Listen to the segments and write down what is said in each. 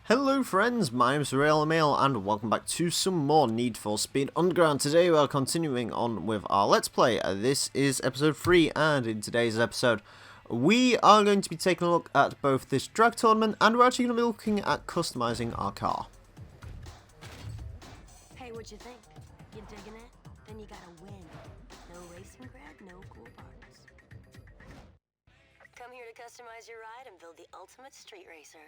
Hello friends, my name's Emile and welcome back to some more Need for Speed Underground. Today we are continuing on with our Let's Play. This is episode 3 and in today's episode we are going to be taking a look at both this drag tournament and we're actually going to be looking at customizing our car. Hey, what you think? You digging it? Then you gotta win. No racing cred, no cool parts. Come here to customize your ride and build the ultimate street racer.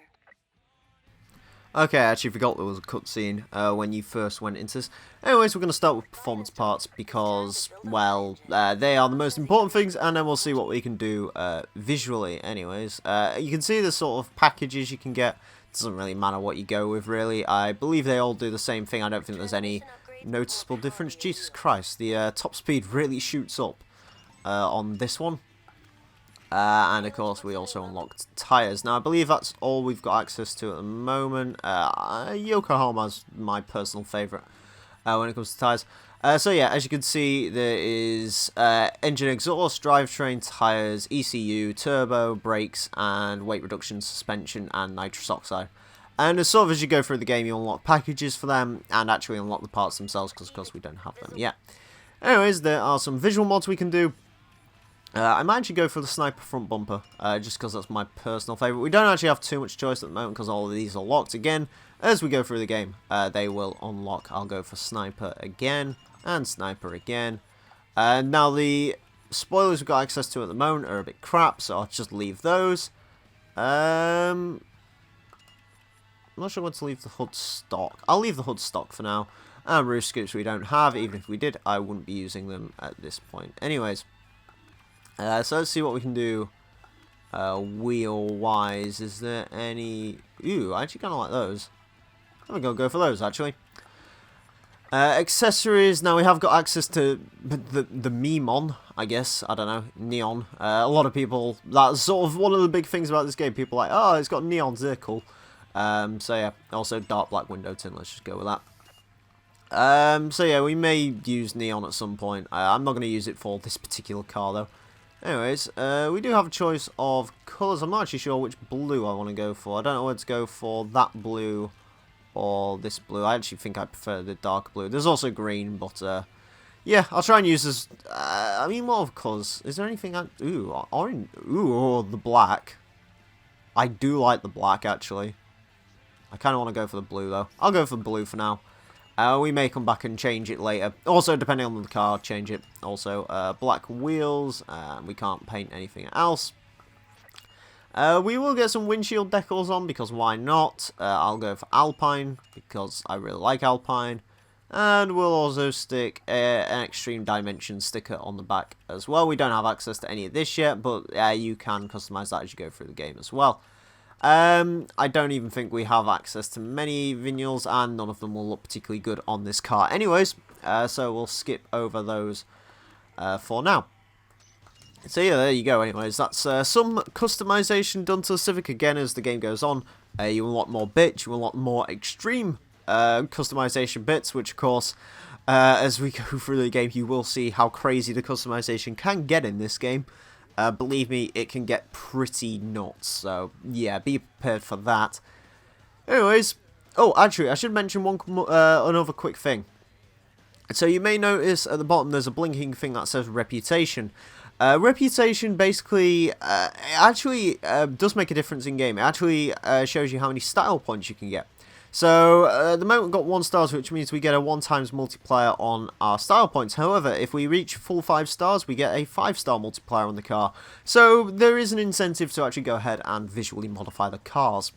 Okay, I actually forgot there was a cutscene when you first went into this. Anyways, we're going to start with performance parts because, well, they are the most important things, and then we'll see what we can do visually. Anyways, you can see the sort of packages you can get. It doesn't really matter what you go with, really. I believe they all do the same thing. I don't think there's any noticeable difference. Jesus Christ, the top speed really shoots up on this one. And of course we also unlocked tyres. Now I believe that's all we've got access to at the moment. Yokohama's my personal favourite when it comes to tyres. So yeah, as you can see there is engine exhaust, drivetrain, tyres, ECU, turbo, brakes and weight reduction, suspension and nitrous oxide. And as sort of as you go through the game you unlock packages for them and actually unlock the parts themselves because of course we don't have them yet. Anyways, there are some visual mods we can do. I might actually go for the sniper front bumper, just because that's my personal favourite. We don't actually have too much choice at the moment because all of these are locked again. As we go through the game, they will unlock. I'll go for sniper again, and sniper again. Now the spoilers we've got access to at the moment are a bit crap, so I'll just leave those. I'm not sure when to leave the hood stock. I'll leave the hood stock for now. And roof scoops we don't have, even if we did, I wouldn't be using them at this point. Anyways. So let's see what we can do wheel-wise. Is there any... Ooh, I actually kind of like those. I'm going to go for those, actually. Accessories. Now, we have got access to the Memon, I guess. I don't know. Neon. A lot of people... That's sort of one of the big things about this game. People are like, oh, it's got neons. They're cool. So, yeah. Also, dark black window tint. Let's just go with that. So, yeah, we may use neon at some point. I'm not going to use it for this particular car, though. Anyways, we do have a choice of colours. I'm not actually sure which blue I want to go for. I don't know whether to go for that blue or this blue. I actually think I prefer the dark blue. There's also green, but yeah, I'll try and use this. I mean, what of colours? Is there anything? Ooh, orange. Ooh, the black. I do like the black, actually. I kind of want to go for the blue, though. I'll go for blue for now. We may come back and change it later. Also, depending on the car, change it. Also, black wheels. We can't paint anything else. We will get some windshield decals on, because why not? I'll go for Alpine, because I really like Alpine. And we'll also stick an Extreme Dimension sticker on the back as well. We don't have access to any of this yet, but you can customize that as you go through the game as well. I don't even think we have access to many vinyls, and none of them will look particularly good on this car anyways, so we'll skip over those for now. So yeah, there you go. Anyways, that's some customization done to the Civic. Again, as the game goes on, you unlock more bits, you unlock more extreme customization bits, which of course, as we go through the game, you will see how crazy the customization can get in this game. Believe me, it can get pretty nuts, so yeah, be prepared for that. Anyways, oh, actually, I should mention another quick thing. So you may notice at the bottom there's a blinking thing that says reputation. Reputation basically actually does make a difference in game. It actually shows you how many style points you can get. So, at the moment we've got 1 stars, which means we get a 1x multiplier on our style points. However, if we reach full 5 stars, we get a 5-star multiplier on the car. So, there is an incentive to actually go ahead and visually modify the cars.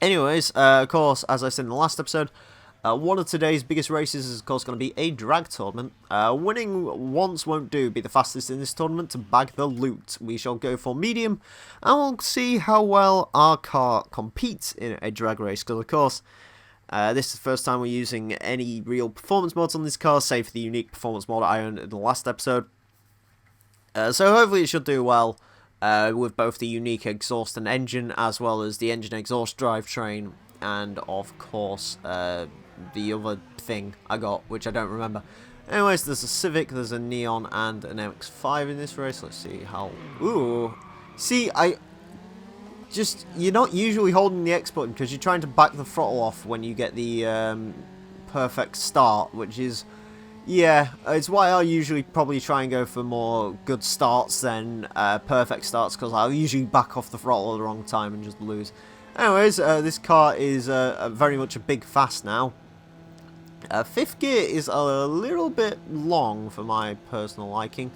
Anyways, of course, as I said in the last episode, one of today's biggest races is, of course, going to be a drag tournament. Winning once won't do. Be the fastest in this tournament to bag the loot. We shall go for medium, and we'll see how well our car competes in a drag race. Because, of course, this is the first time we're using any real performance mods on this car, save for the unique performance mod I owned in the last episode. So hopefully it should do well with both the unique exhaust and engine, as well as the engine exhaust drivetrain, and, of course, the other thing I got, which I don't remember. Anyways, there's a Civic, there's a Neon, and an MX-5 in this race. Let's see how... Ooh. See, just, you're not usually holding the X button because you're trying to back the throttle off when you get the perfect start, which is, yeah, it's why I usually probably try and go for more good starts than perfect starts, because I'll usually back off the throttle at the wrong time and just lose. Anyways, this car is very much a big fast now. Fifth gear is a little bit long for my personal liking.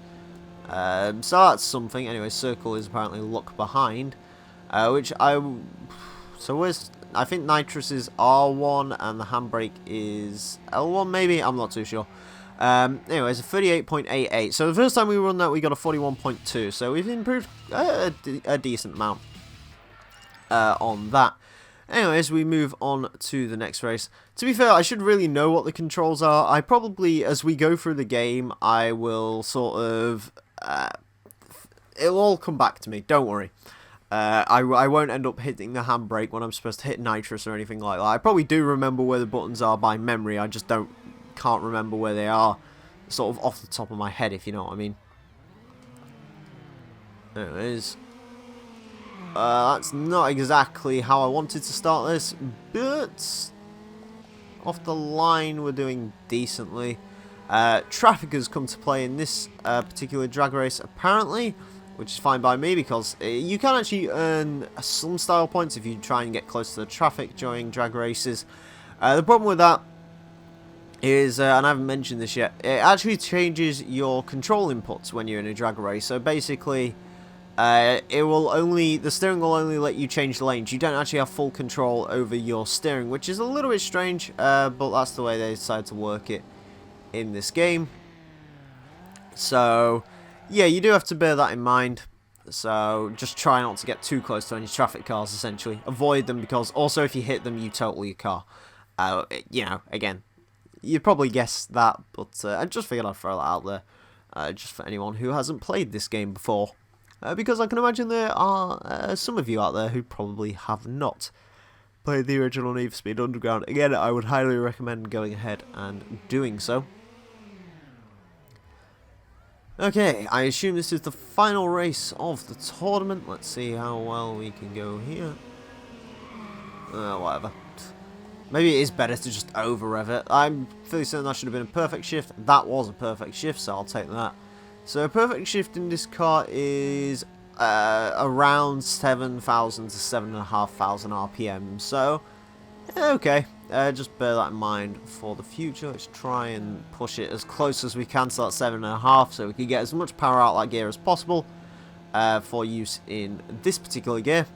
So that's something. Anyway, circle is apparently look behind. So where's... I think nitrous is R1 and the handbrake is L1 maybe? I'm not too sure. Anyways, a 38.88. So the first time we run that we got a 41.2. So we've improved a decent amount on that. Anyways, we move on to the next race. To be fair, I should really know what the controls are. I probably, as we go through the game, I will sort of... it'll all come back to me, don't worry. I won't end up hitting the handbrake when I'm supposed to hit nitrous or anything like that. I probably do remember where the buttons are by memory, I just can't remember where they are sort of off the top of my head, if you know what I mean. Anyways, that's not exactly how I wanted to start this, but off the line we're doing decently. Traffic has come to play in this particular drag race apparently, which is fine by me because you can actually earn some style points if you try and get close to the traffic during drag races. The problem with that is, and I haven't mentioned this yet, it actually changes your control inputs when you're in a drag race. So basically, the steering will only let you change lanes. You don't actually have full control over your steering, which is a little bit strange, but that's the way they decided to work it in this game. So yeah, you do have to bear that in mind. So just try not to get too close to any traffic cars, essentially. Avoid them, because also if you hit them, you total your car. You know, again, you'd probably guess that, but I just figured I'd throw that out there, just for anyone who hasn't played this game before. Because I can imagine there are some of you out there who probably have not played the original Need for Speed Underground. Again, I would highly recommend going ahead and doing so. Okay, I assume this is the final race of the tournament. Let's see how well we can go here. Whatever. Maybe it is better to just over-rev it. I'm fairly certain that should have been a perfect shift. That was a perfect shift, so I'll take that. So a perfect shift in this car is around 7,000 to 7,500 RPM. So, okay. Just bear that in mind for the future. Let's try and push it as close as we can to that 7.5, so we can get as much power out of that gear as possible for use in this particular gear.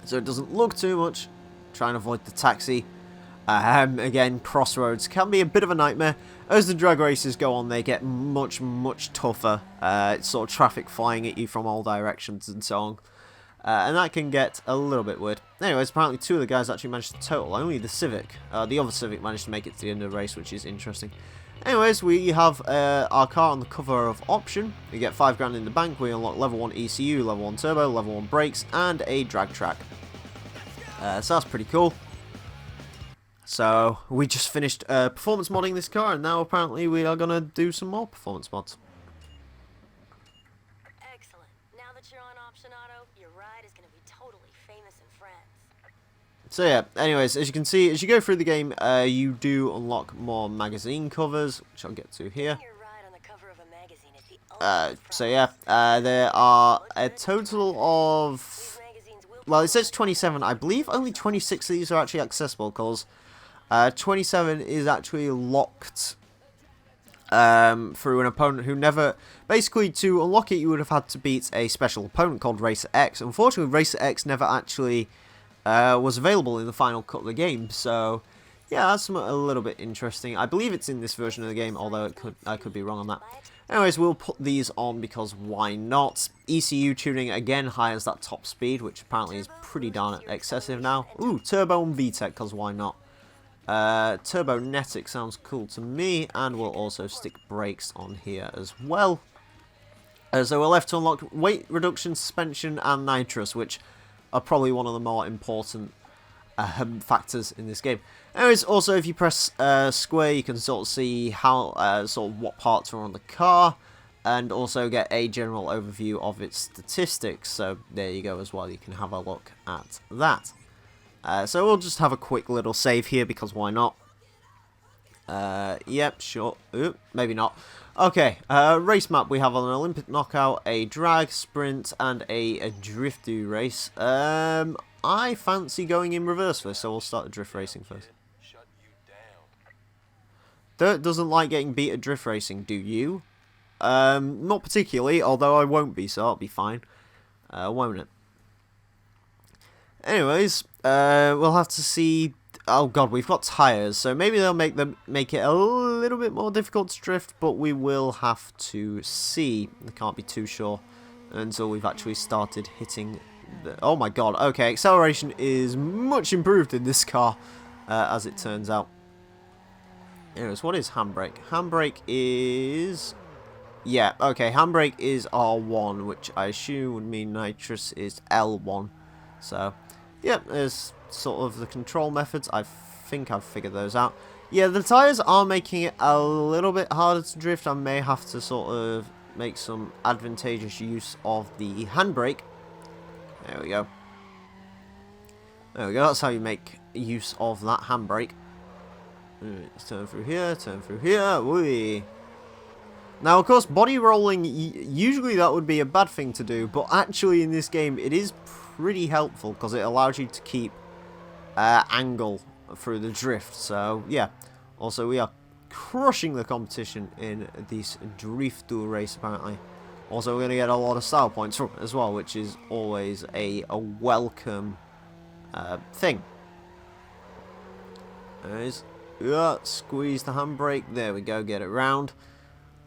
So it doesn't look too much. Try and avoid the taxi. Again, crossroads can be a bit of a nightmare. As the drag races go on, they get much, much tougher. It's sort of traffic flying at you from all directions and so on. And that can get a little bit weird. Anyways, apparently two of the guys actually managed to total. Only the Civic. The other Civic managed to make it to the end of the race, which is interesting. Anyways, we have our car on the cover of option. We get 5 grand in the bank. We unlock level 1 ECU, level 1 turbo, level 1 brakes, and a drag track. So that's pretty cool. So we just finished performance modding this car, and now apparently we are going to do some more performance mods. Excellent. Now that you're on option auto, your ride is going to be totally famous in France. So yeah, anyways, as you can see, as you go through the game, you do unlock more magazine covers, which I'll get to here. Your ride on the cover of a magazine is the ultimate So yeah, there are a total of, well, it says 27. I believe only 26 of these are actually accessible, because 27 is actually locked through an opponent who never... Basically, to unlock it, you would have had to beat a special opponent called Racer X. Unfortunately, Racer X never actually was available in the final cut of the game, so yeah, that's a little bit interesting. I believe it's in this version of the game, although I could be wrong on that. Anyways, we'll put these on because why not? ECU tuning again hires that top speed, which apparently is pretty darn excessive now. Ooh, turbo and VTEC, because why not? Turbonetic sounds cool to me, and we'll also stick brakes on here as well. So we're left to unlock weight reduction, suspension, and nitrous, which are probably one of the more important factors in this game. Anyways, also if you press square, you can sort of see how sort of what parts are on the car. and also get a general overview of its statistics. So there you go as well, you can have a look at that. So we'll just have a quick little save here, because why not? Yep, sure. Oop, maybe not. Okay, race map. We have an Olympic knockout, a drag, sprint, and a drift do race. I fancy going in reverse first, so we'll start the drift racing first. Dirt doesn't like getting beat at drift racing, do you? Not particularly, although I won't be, so I'll be fine. Won't it? Anyways, we'll have to see. Oh god, we've got tyres, so maybe they'll make it a little bit more difficult to drift, but we will have to see. I can't be too sure until we've actually started hitting the... Oh my god, okay, acceleration is much improved in this car, as it turns out. Anyways, what is handbrake? Handbrake is... Yeah, okay, handbrake is R1, which I assume would mean nitrous is L1. So, yeah, there's sort of the control methods. I think I've figured those out. Yeah, the tyres are making it a little bit harder to drift. I may have to sort of make some advantageous use of the handbrake. There we go. There we go, that's how you make use of that handbrake. Let's turn through here, whee. Now, of course, body rolling, usually that would be a bad thing to do, but actually in this game it is pretty helpful, because it allows you to keep angle through the drift. So, yeah. Also, we are crushing the competition in this drift duel race, apparently. Also, we're going to get a lot of style points from it as well, which is always a welcome thing. Anyways, squeeze the handbrake. There we go, get it round.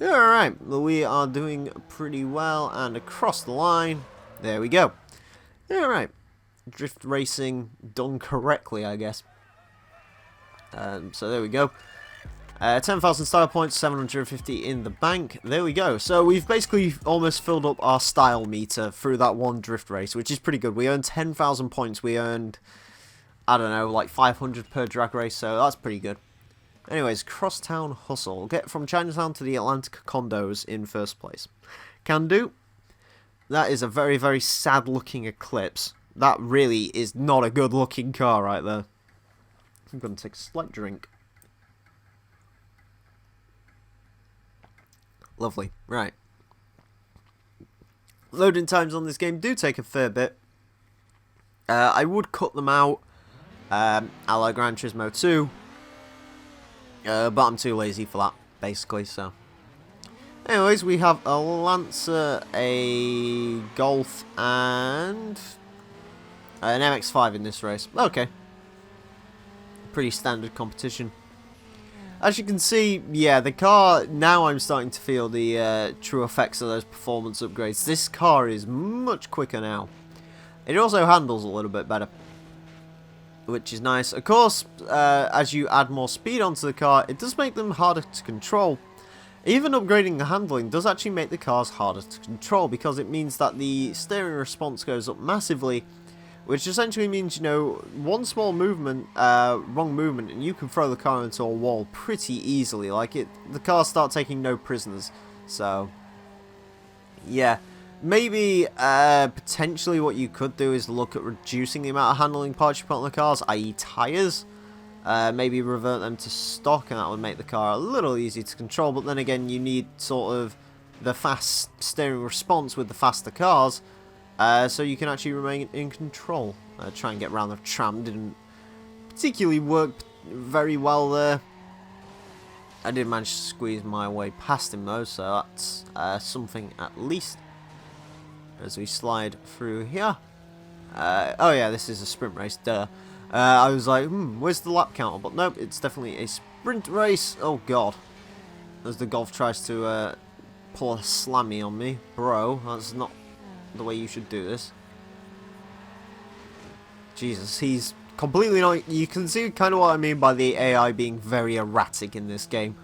Alright, we are doing pretty well, and across the line, there we go. Alright, drift racing done correctly, I guess. So there we go. 10,000 style points, 750 in the bank. There we go. So we've basically almost filled up our style meter through that one drift race, which is pretty good. We earned 10,000 points. We earned, I don't know, like 500 per drag race, so that's pretty good. Anyways, Crosstown Hustle. Get from Chinatown to the Atlantic condos in first place. Can do. That is a very, very sad looking Eclipse. That really is not a good looking car right there. I'm going to take a slight drink. Lovely. Right. Loading times on this game do take a fair bit. I would cut them out, a la Gran Turismo 2. But I'm too lazy for that, basically, so. Anyways, we have a Lancer, a Golf, and an MX-5 in this race. Okay. Pretty standard competition. As you can see, yeah, the car, now I'm starting to feel the true effects of those performance upgrades. This car is much quicker now. It also handles a little bit better, which is nice. Of course, as you add more speed onto the car, it does make them harder to control. Even upgrading the handling does actually make the cars harder to control, because it means that the steering response goes up massively, which essentially means, you know, one small movement, wrong movement, and you can throw the car into a wall pretty easily. Like, the cars start taking no prisoners. So, yeah. Maybe, potentially what you could do is look at reducing the amount of handling parts you put on the cars, i.e. tyres. Maybe revert them to stock, and that would make the car a little easier to control. But then again, you need sort of the fast steering response with the faster cars, so you can actually remain in control. Try and get around the tram didn't particularly work very well there. I did manage to squeeze my way past him though, so that's something at least. As we slide through here. Oh yeah, this is a sprint race, duh. I was like, where's the lap counter? But nope, it's definitely a sprint race. Oh god. As the Golf tries to pull a slammy on me. Bro, that's not the way you should do this. Jesus, he's completely not... You can see kind of what I mean by the AI being very erratic in this game.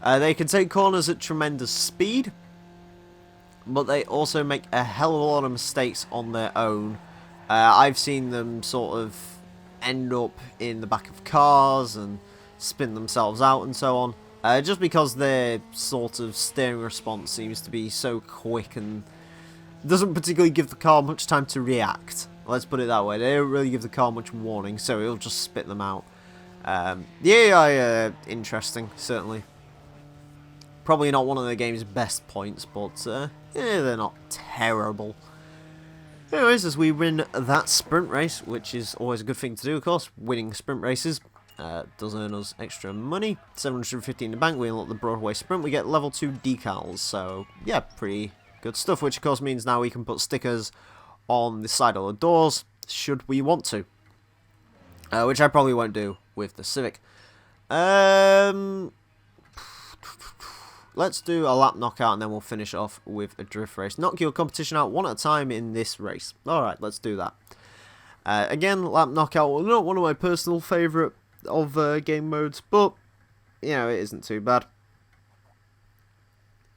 They can take corners at tremendous speed, but they also make a hell of a lot of mistakes on their own. I've seen them sort of end up in the back of cars and spin themselves out and so on. Just because their sort of steering response seems to be so quick and doesn't particularly give the car much time to react. Let's put it that way. They don't really give the car much warning, so it'll just spit them out. The AI, interesting, certainly. Probably not one of the game's best points, but yeah, they're not terrible. Anyways, as we win that sprint race, which is always a good thing to do, of course, winning sprint races does earn us extra money. 750 in the bank, we unlock the Broadway sprint, we get level 2 decals, so yeah, pretty good stuff, which of course means now we can put stickers on the side of the doors, should we want to. Which I probably won't do with the Civic. Let's do a lap knockout and then we'll finish off with a drift race. Knock your competition out one at a time in this race. Alright, let's do that. Again, lap knockout, not one of my personal favourite of game modes, but, you know, it isn't too bad.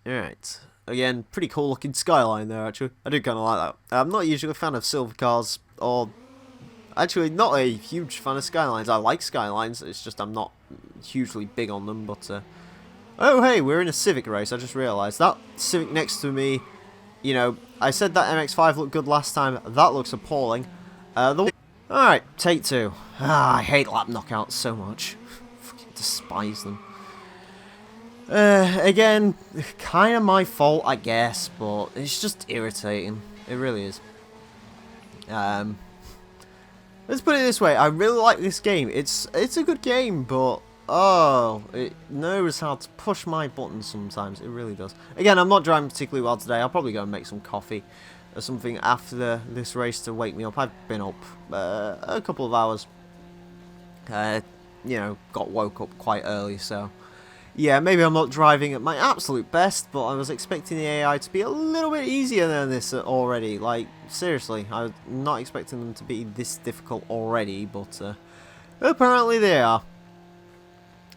Alright. Again, pretty cool looking skyline there, actually. I do kind of like that. I'm not usually a fan of silver cars, or actually not a huge fan of skylines. I like skylines, it's just I'm not hugely big on them, but oh hey, we're in a Civic race, I just realised. That Civic next to me, you know, I said that MX-5 looked good last time, that looks appalling. Alright, take two. I hate lap knockouts so much. Fucking despise them. Again, kind of my fault, I guess, but it's just irritating. It really is. Let's put it this way, I really like this game. It's a good game, but oh, it knows how to push my buttons sometimes. It really does. Again, I'm not driving particularly well today. I'll probably go and make some coffee or something after this race to wake me up. I've been up a couple of hours. You know, woke up quite early, so yeah, maybe I'm not driving at my absolute best, but I was expecting the AI to be a little bit easier than this already. Like, seriously, I'm not expecting them to be this difficult already, but apparently they are.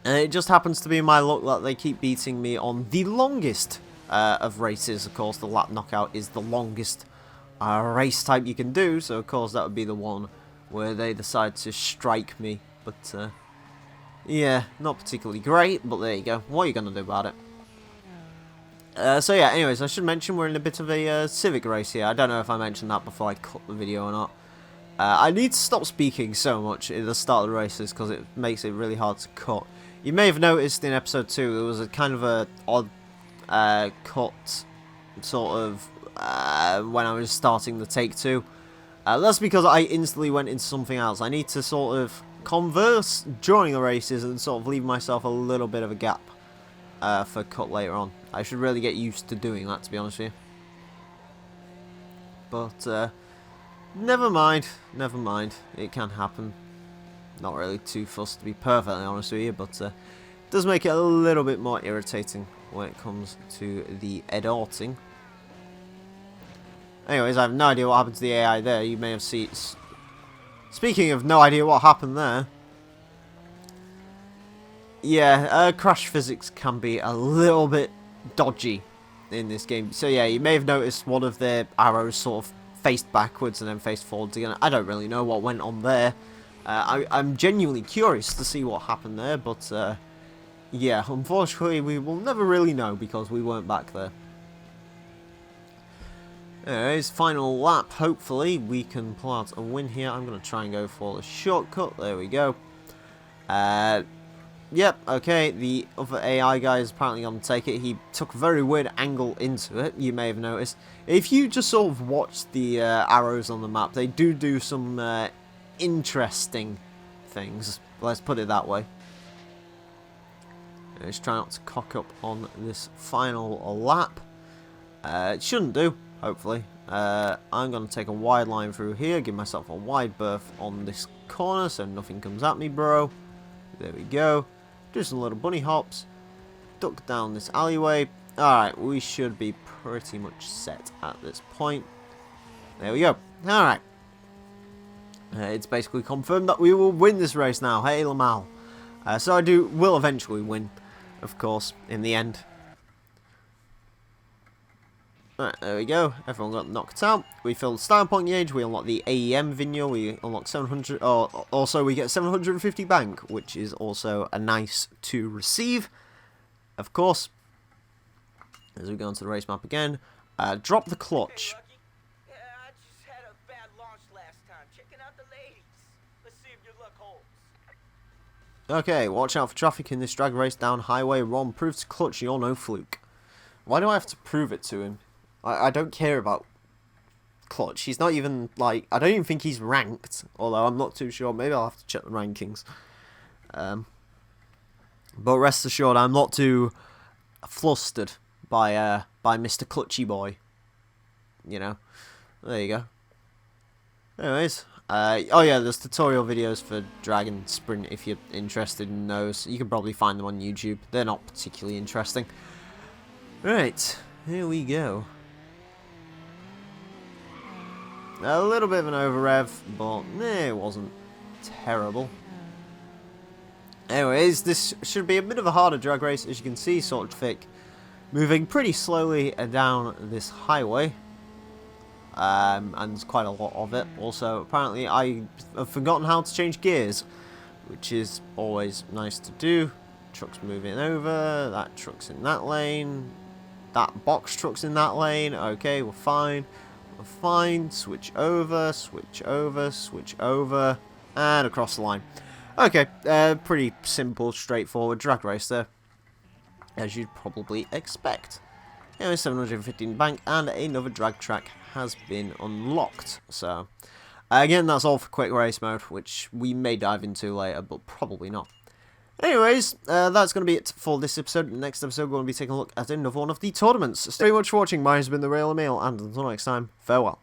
And it just happens to be my luck that they keep beating me on the longest of races. Of course, the lap knockout is the longest race type you can do, so of course that would be the one where they decide to strike me. But yeah, not particularly great, but there you go. What are you going to do about it? So yeah, anyways, I should mention we're in a bit of a Civic race here. I don't know if I mentioned that before I cut the video or not. I need to stop speaking so much at the start of the races because it makes it really hard to cut. You may have noticed in episode 2 there was a kind of a odd cut sort of when I was starting the take 2. That's because I instantly went into something else. I need to sort of converse during the races and sort of leave myself a little bit of a gap for cut later on. I should really get used to doing that, to be honest with you. But never mind, it can happen. Not really too fussed, to be perfectly honest with you, but it does make it a little bit more irritating when it comes to the editing. Anyways, I have no idea what happened to the AI there. You may have seen. Speaking of no idea what happened there, yeah, crash physics can be a little bit dodgy in this game. So yeah, you may have noticed one of their arrows sort of faced backwards and then faced forwards again. I don't really know what went on there. I'm genuinely curious to see what happened there, but yeah, unfortunately we will never really know because we weren't back there. Anyways, final lap. Hopefully we can pull out a win here. I'm going to try and go for the shortcut. There we go. Yep, okay, the other AI guy is apparently going to take it. He took a very weird angle into it, you may have noticed. If you just sort of watch the arrows on the map, they do some interesting things. Let's put it that way. Let's try not to cock up on this final lap. It shouldn't do, hopefully. I'm going to take a wide line through here, give myself a wide berth on this corner so nothing comes at me, bro. There we go. Do some little bunny hops. Duck down this alleyway. Alright, we should be pretty much set at this point. There we go. Alright. It's basically confirmed that we will win this race now. Hey, Emile. So will eventually win, of course, in the end. Alright, there we go. Everyone got knocked out. We filled the style point gauge. We unlock the AEM vignal. We unlock 700. Also, we get 750 bank, which is also a nice to receive. of course, as we go onto the race map again, drop the clutch. Hey, Lucky. Yeah, I just had a bad launch last time. Checking out the ladies. Let's see if your luck holds. Okay, watch out for traffic in this drag race down highway. Ron, prove to clutch you're no fluke. Why do I have to prove it to him? I don't care about clutch. He's not even, like, I don't even think he's ranked. Although I'm not too sure. Maybe I'll have to check the rankings. But rest assured, I'm not too flustered by Mr. Clutchy Boy. You know. There you go. Anyways. Oh yeah, there's tutorial videos for drag and sprint if you're interested in those. You can probably find them on YouTube. They're not particularly interesting. Right, here we go. A little bit of an over rev, but it wasn't terrible. Anyways, this should be a bit of a harder drag race, as you can see, sort of thick. Moving pretty slowly down this highway. And there's quite a lot of it. Also, apparently I have forgotten how to change gears, which is always nice to do. Truck's moving over, that truck's in that lane, that box truck's in that lane. Okay, we're fine. We're fine. Switch over, switch over, switch over, and across the line. Okay, pretty simple, straightforward drag race there, as you'd probably expect. Anyway, 715 bank, and another drag track has been unlocked. So, again, that's all for quick race mode, which we may dive into later, but probably not. Anyways, that's going to be it for this episode. Next episode, we're going to be taking a look at another one of the tournaments. Thank you very much for watching. Mine has been the Real Emile, and until next time, farewell.